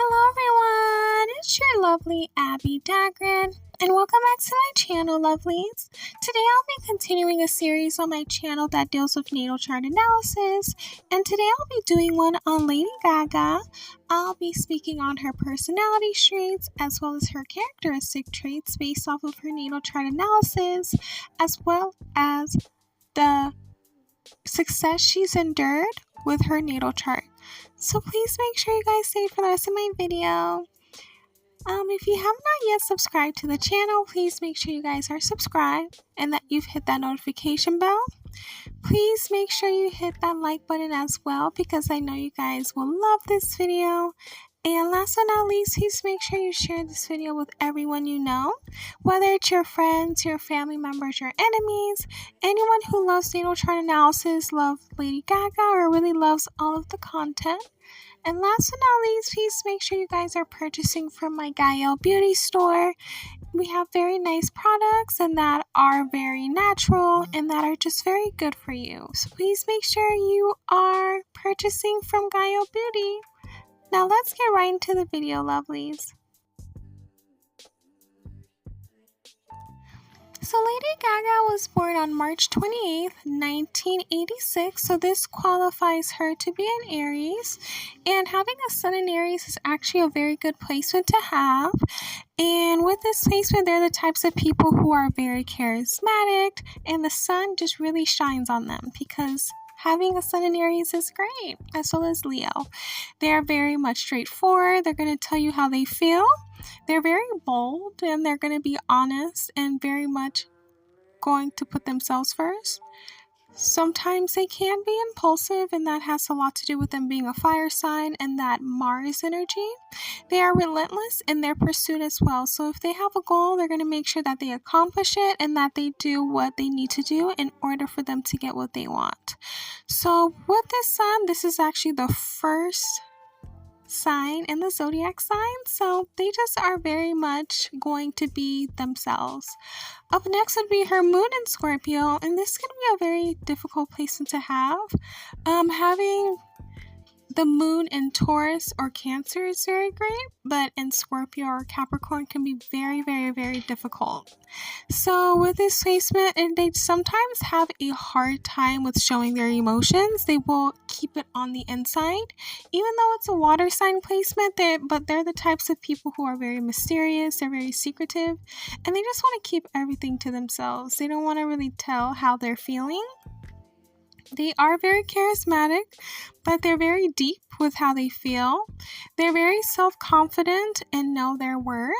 Hello everyone, it's your lovely Abbie Dagrin, and welcome back to my channel, lovelies. Today I'll be continuing a series on my channel that deals with natal chart analysis, and today I'll be doing one on Lady Gaga. I'll be speaking on her personality traits as well as her characteristic traits based off of her natal chart analysis, as well as the success she's endured with her natal chart. So please make sure you guys stay for the rest of my video. If you have not yet subscribed to the channel, please make sure you guys are subscribed and that you've hit that notification bell. Please make sure you hit that like button as well because I know you guys will love this video. And last but not least, please make sure you share this video with everyone you know, whether it's your friends, your family members, your enemies, anyone who loves natal chart analysis, loves Lady Gaga, or really loves all of the content. And last but not least, please make sure you guys are purchasing from my Gael beauty store. We have very nice products and that are very natural and that are just very good for you. So please make sure you are purchasing from Gael Beauty. Now let's get right into the video, lovelies. So Lady Gaga was born on March 28th, 1986, so this qualifies her to be an Aries, and having a sun in Aries is actually a very good placement to have. And with this placement, they're the types of people who are very charismatic, and the sun just really shines on them because having a sun in Aries is great, as well as Leo. They are very much straightforward. They're going to tell you how they feel. They're very bold, and they're going to be honest and very much going to put themselves first. Sometimes they can be impulsive, and that has a lot to do with them being a fire sign and that Mars energy. They are relentless in their pursuit as well. So if they have a goal, they're going to make sure that they accomplish it and that they do what they need to do in order for them to get what they want. So with this sun, this is actually the first sign in the zodiac sign, so they just are very much going to be themselves. Up next would be her moon in Scorpio, and this can be a very difficult placement to have. Having the moon in Taurus or Cancer is very great, but in Scorpio or Capricorn can be very, very, very difficult. So with this placement, and they sometimes have a hard time with showing their emotions. They will keep it on the inside, even though it's a water sign placement. But they're the types of people who are very mysterious. They're very secretive, and they just want to keep everything to themselves. They don't want to really tell how they're feeling. They are very charismatic, but they're very deep with how they feel. They're very self-confident and know their worth.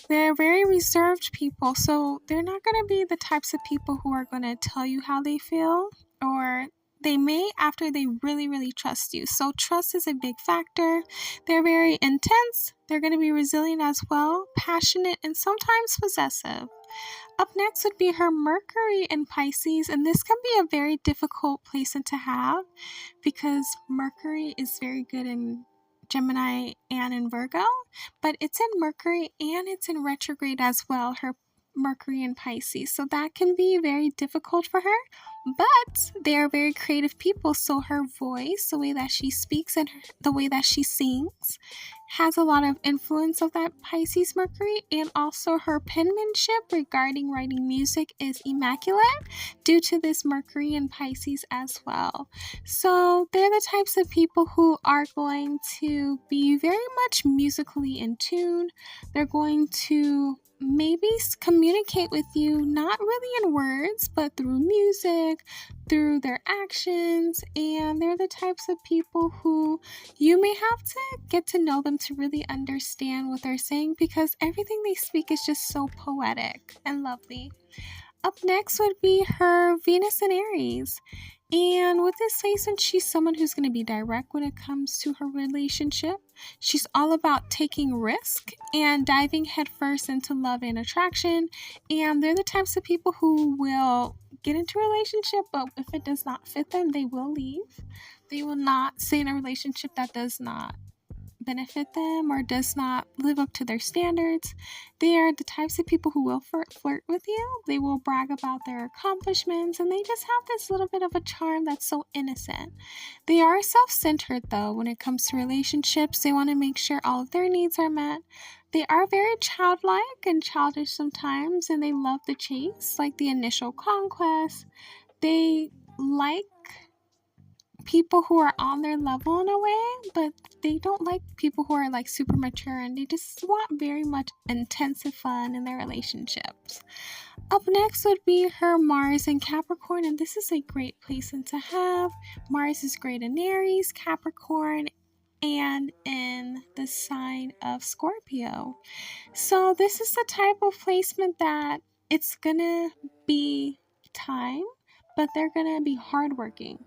They're very reserved people, so they're not going to be the types of people who are going to tell you how they feel, or they may after they really, really trust you. So trust is a big factor. They're very intense. They're going to be resilient as well, passionate, and sometimes possessive. Up next would be her Mercury in Pisces, and this can be a very difficult placement to have because Mercury is very good in Gemini and in Virgo, but it's in Mercury and it's in retrograde as well, her Mercury in Pisces. So that can be very difficult for her, but they are very creative people. So her voice, the way that she speaks and the way that she sings has a lot of influence of that Pisces Mercury, and also her penmanship regarding writing music is immaculate due to this Mercury in Pisces as well. So they're the types of people who are going to be very much musically in tune. They're going to maybe communicate with you not really in words, but through music, through their actions, and they're the types of people who you may have to get to know them to really understand what they're saying because everything they speak is just so poetic and lovely. Up next would be her Venus in Aries. And with this placement, she's someone who's going to be direct when it comes to her relationship. She's all about taking risk and diving headfirst into love and attraction. And they're the types of people who will get into a relationship, but if it does not fit them, they will leave. They will not stay in a relationship that does not benefit them or does not live up to their standards. They are the types of people who will flirt with you. They will brag about their accomplishments, and they just have this little bit of a charm that's so innocent. They are self-centered, though, when it comes to relationships. They want to make sure all of their needs are met. They are very childlike and childish sometimes, and they love the chase, like the initial conquest. They like people who are on their level in a way, but they don't like people who are like super mature, and they just want very much intensive fun in their relationships. Up next would be her Mars in Capricorn, and this is a great placement to have. Mars is great in Aries, Capricorn, and in the sign of Scorpio. So this is the type of placement that it's gonna be time, but they're gonna be hardworking.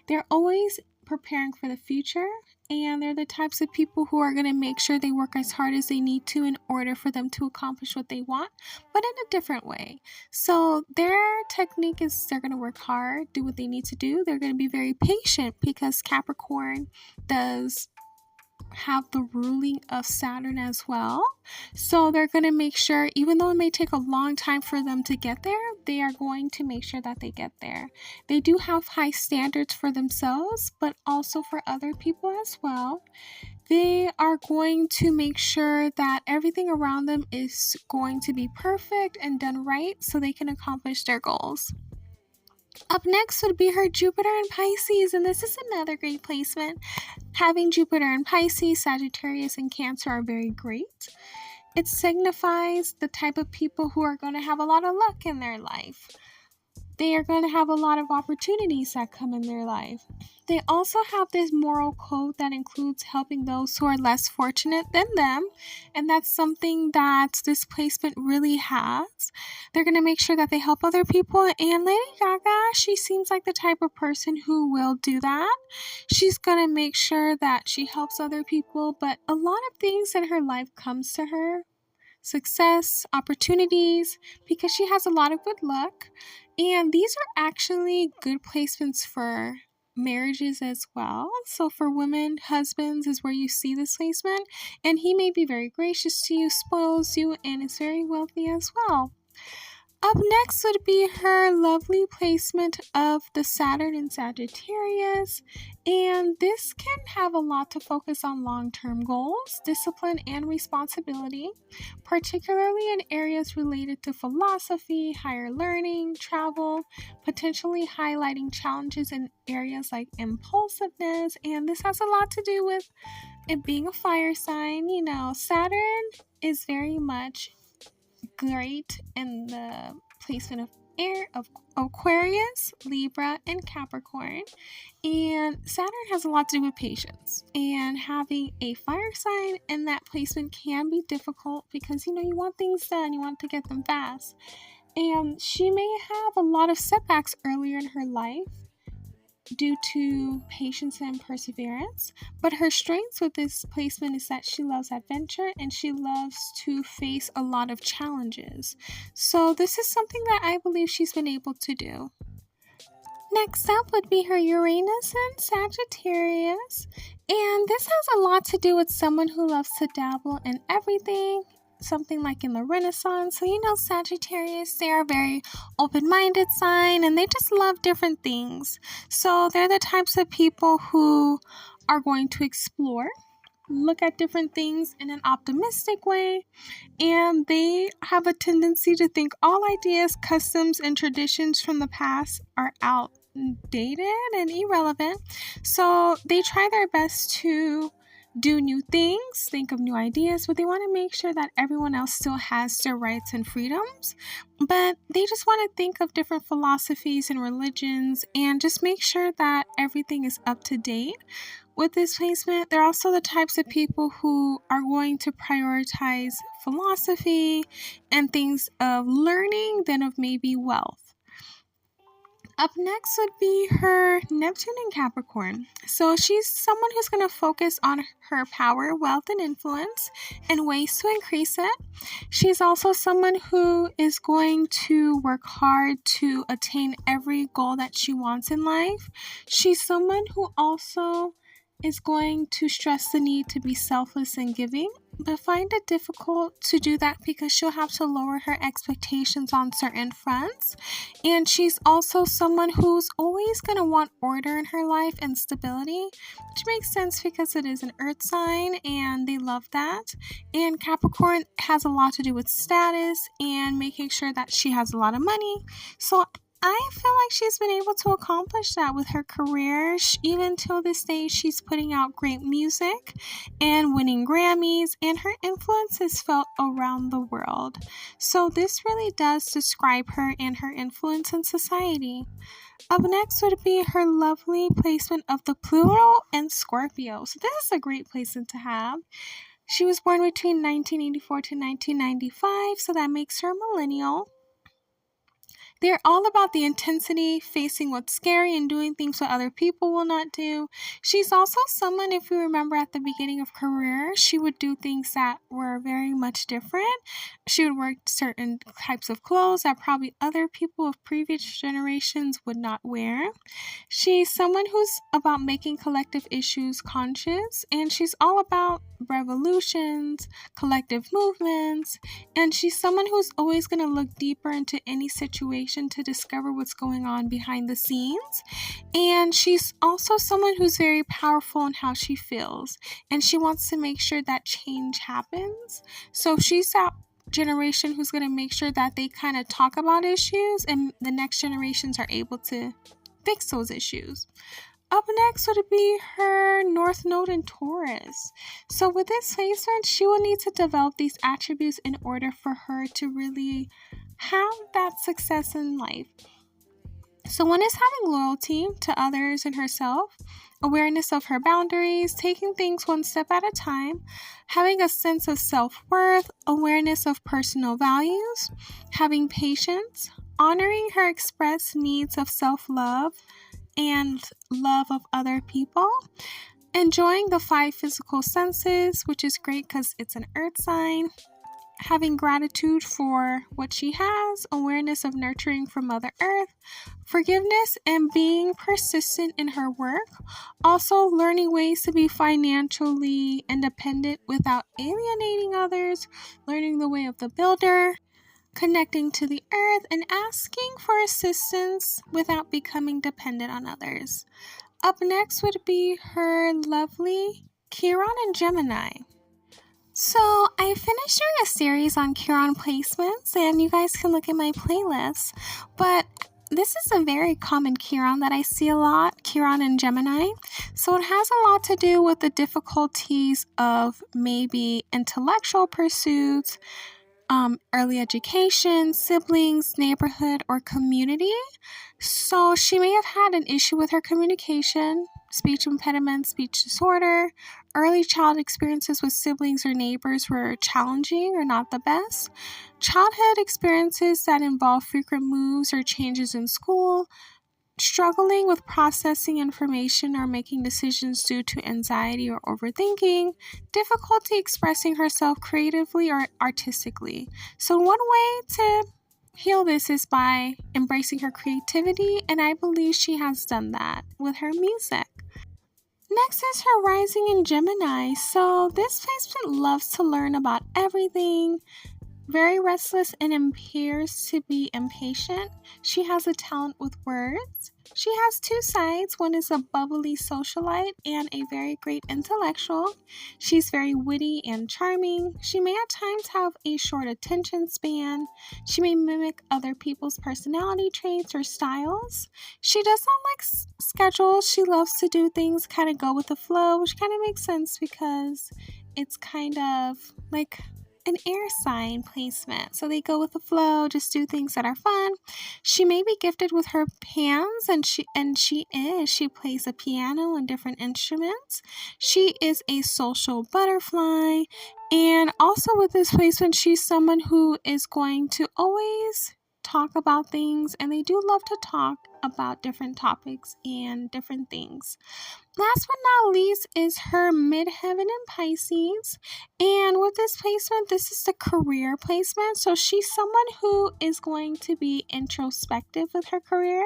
They're always preparing for the future, and they're the types of people who are going to make sure they work as hard as they need to in order for them to accomplish what they want, but in a different way. So their technique is they're going to work hard, do what they need to do. They're going to be very patient because Capricorn does have the ruling of Saturn as well. So they're going to make sure, even though it may take a long time for them to get there, they are going to make sure that they get there. They do have high standards for themselves, but also for other people as well. They are going to make sure that everything around them is going to be perfect and done right so they can accomplish their goals. Up next would be her Jupiter in Pisces, and this is another great placement. Having Jupiter in Pisces, Sagittarius, and Cancer are very great. It signifies the type of people who are going to have a lot of luck in their life. They are going to have a lot of opportunities that come in their life. They also have this moral code that includes helping those who are less fortunate than them, and that's something that this placement really has. They're going to make sure that they help other people, and Lady Gaga, she seems like the type of person who will do that. She's going to make sure that she helps other people, but a lot of things in her life comes to her. Success, opportunities, because she has a lot of good luck. And these are actually good placements for marriages as well. So for women, husbands is where you see this placement. And he may be very gracious to you, spoils you, and is very wealthy as well. Up next would be her lovely placement of the Saturn in Sagittarius, and this can have a lot to focus on long-term goals, discipline, and responsibility, particularly in areas related to philosophy, higher learning, travel, potentially highlighting challenges in areas like impulsiveness, and this has a lot to do with it being a fire sign. You know, Saturn is very much great in the placement of air of Aquarius, Libra, and Capricorn. And Saturn has a lot to do with patience. And having a fire sign in that placement can be difficult because, you want things done, you want to get them fast. And she may have a lot of setbacks earlier in her life due to patience and perseverance, but her strengths with this placement is that she loves adventure and she loves to face a lot of challenges. So this is something that I believe she's been able to do. Next up would be her Uranus in Sagittarius, and this has a lot to do with someone who loves to dabble in everything, something like in the Renaissance. So Sagittarius, they are a very open-minded sign, and they just love different things. So they're the types of people who are going to explore, look at different things in an optimistic way, and they have a tendency to think all ideas, customs, and traditions from the past are outdated and irrelevant. So they try their best to do new things, think of new ideas, but they want to make sure that everyone else still has their rights and freedoms. But they just want to think of different philosophies and religions and just make sure that everything is up to date. With this placement, they're also the types of people who are going to prioritize philosophy and things of learning than of maybe wealth. Up next would be her Neptune in Capricorn. So she's someone who's going to focus on her power, wealth, and influence and ways to increase it. She's also someone who is going to work hard to attain every goal that she wants in life. She's someone who also is going to stress the need to be selfless and giving, but find it difficult to do that because she'll have to lower her expectations on certain fronts. And she's also someone who's always going to want order in her life and stability, which makes sense because it is an earth sign and they love that. And Capricorn has a lot to do with status and making sure that she has a lot of money. So I feel like she's been able to accomplish that with her career. Even till this day, she's putting out great music and winning Grammys, and her influence is felt around the world. So this really does describe her and her influence in society. Up next would be her lovely placement of the Pluto and Scorpio. So this is a great placement to have. She was born between 1984 to 1995, so that makes her a millennial. They're all about the intensity, facing what's scary, and doing things that other people will not do. She's also someone, if you remember at the beginning of career, she would do things that were very much different. She would wear certain types of clothes that probably other people of previous generations would not wear. She's someone who's about making collective issues conscious, and she's all about revolutions, collective movements, and she's someone who's always going to look deeper into any situation to discover what's going on behind the scenes. And she's also someone who's very powerful in how she feels, and she wants to make sure that change happens. So she's that generation who's going to make sure that they kind of talk about issues and the next generations are able to fix those issues. Up next would be her North Node in Taurus. So with this placement, she will need to develop these attributes in order for her to really have that success in life. So one is having loyalty to others and herself, awareness of her boundaries, taking things one step at a time, having a sense of self-worth, awareness of personal values, having patience, honoring her expressed needs of self-love and love of other people, enjoying the 5 physical senses, which is great because it's an earth sign, having gratitude for what she has, awareness of nurturing from Mother Earth, forgiveness, and being persistent in her work. Also, learning ways to be financially independent without alienating others, learning the way of the builder, connecting to the earth, and asking for assistance without becoming dependent on others. Up next would be her lovely Chiron and Gemini. So I finished doing a series on Chiron placements, and you guys can look at my playlist, but this is a very common Chiron that I see a lot, Chiron and Gemini. So it has a lot to do with the difficulties of maybe intellectual pursuits, early education, siblings, neighborhood, or community. So she may have had an issue with her communication, speech impediment, speech disorder. Early child experiences with siblings or neighbors were challenging or not the best. Childhood experiences that involve frequent moves or changes in school. Struggling with processing information or making decisions due to anxiety or overthinking, difficulty expressing herself creatively or artistically. So one way to heal this is by embracing her creativity, and I believe she has done that with her music. Next is her rising in Gemini. So this placement loves to learn about everything, very restless and appears to be impatient. She has a talent with words. She has 2 sides. One is a bubbly socialite and a very great intellectual. She's very witty and charming. She may at times have a short attention span. She may mimic other people's personality traits or styles. She does not like schedules. She loves to do things kind of go with the flow, which kind of makes sense because it's kind of like an air sign placement. So they go with the flow, just do things that are fun. She may be gifted with her hands, and she plays a piano and different instruments. She is a social butterfly. And also with this placement, she's someone who is going to always talk about things, and they do love to talk about different topics and different things. Last but not least is her midheaven in Pisces. And with this placement, this is the career placement. So she's someone who is going to be introspective with her career.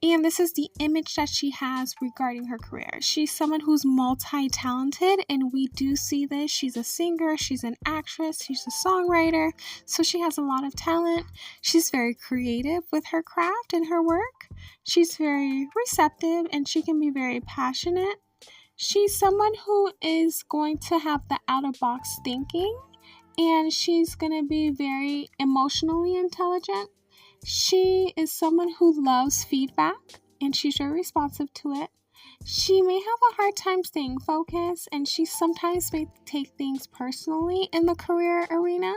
And this is the image that she has regarding her career. She's someone who's multi-talented, and we do see this. She's a singer, she's an actress, she's a songwriter, so she has a lot of talent. She's very creative with her craft and her work. She's very receptive, and she can be very passionate. She's someone who is going to have the out-of-box thinking, and she's going to be very emotionally intelligent. She is someone who loves feedback, and she's very responsive to it. She may have a hard time staying focused, and she sometimes may take things personally in the career arena.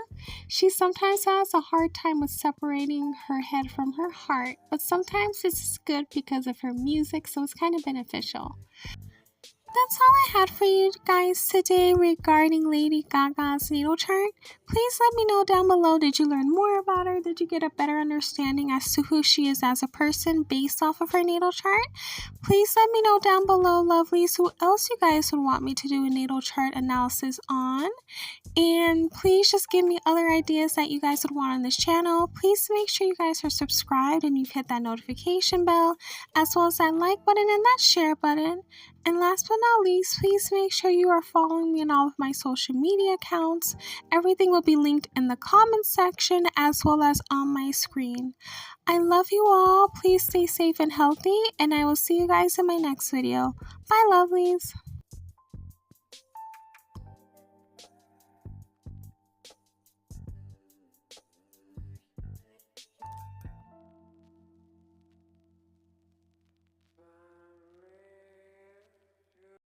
She sometimes has a hard time with separating her head from her heart, but sometimes it's good because of her music, so it's kind of beneficial. That's all I had for you guys today regarding Lady Gaga's natal chart. Please let me know down below, did you learn more about her? Did you get a better understanding as to who she is as a person based off of her natal chart? Please let me know down below, lovelies, who else you guys would want me to do a natal chart analysis on. And please just give me other ideas that you guys would want on this channel. Please make sure you guys are subscribed and you've hit that notification bell, as well as that like button and that share button. And last but not least, please make sure you are following me on all of my social media accounts. Everything will be linked in the comments section as well as on my screen. I love you all. Please stay safe and healthy, and I will see you guys in my next video. Bye, lovelies.